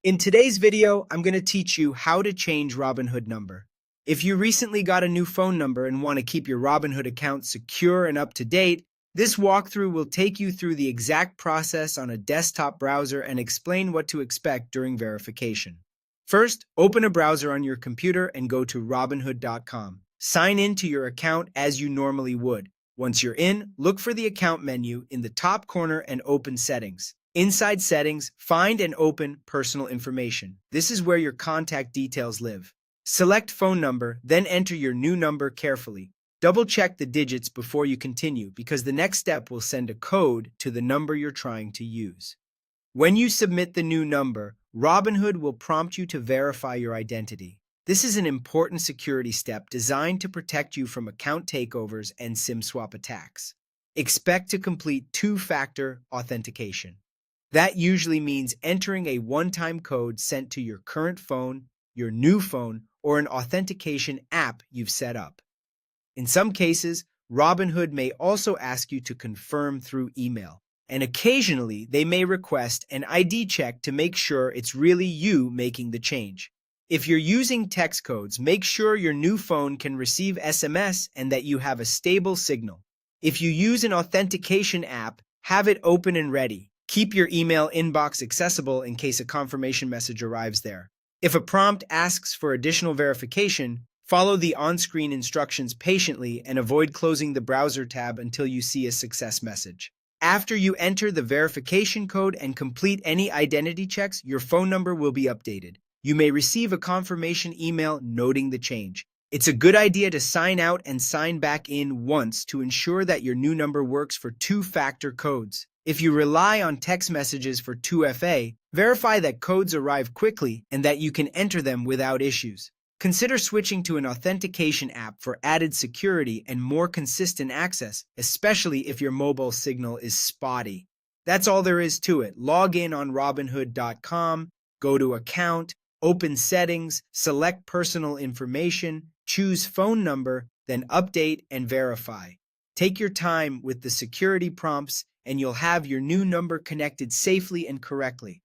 In today's video, I'm going to teach you how to change Robinhood number. If you recently got a new phone number and want to keep your Robinhood account secure and up to date, this walkthrough will take you through the exact process on a desktop browser and explain what to expect during verification. First, open a browser on your computer and go to Robinhood.com. Sign in to your account as you normally would. Once you're in, look for the account menu in the top corner and open Settings. Inside Settings, find and open Personal Information. This is where your contact details live. Select phone number, then enter your new number carefully. Double-check the digits before you continue because the next step will send a code to the number you're trying to use. When you submit the new number, Robinhood will prompt you to verify your identity. This is an important security step designed to protect you from account takeovers and SIM swap attacks. Expect to complete two-factor authentication. That usually means entering a one-time code sent to your current phone, your new phone, or an authentication app you've set up. In some cases, Robinhood may also ask you to confirm through email, and occasionally they may request an ID check to make sure it's really you making the change. If you're using text codes, make sure your new phone can receive SMS and that you have a stable signal. If you use an authentication app, have it open and ready. Keep your email inbox accessible in case a confirmation message arrives there. If a prompt asks for additional verification, follow the on-screen instructions patiently and avoid closing the browser tab until you see a success message. After you enter the verification code and complete any identity checks, your phone number will be updated. You may receive a confirmation email noting the change. It's a good idea to sign out and sign back in once to ensure that your new number works for two-factor codes. If you rely on text messages for 2FA, verify that codes arrive quickly and that you can enter them without issues. Consider switching to an authentication app for added security and more consistent access, especially if your mobile signal is spotty. That's all there is to it. Log in on Robinhood.com, go to Account, open Settings, select Personal Information, choose Phone Number, then update and verify. Take your time with the security prompts and you'll have your new number connected safely and correctly.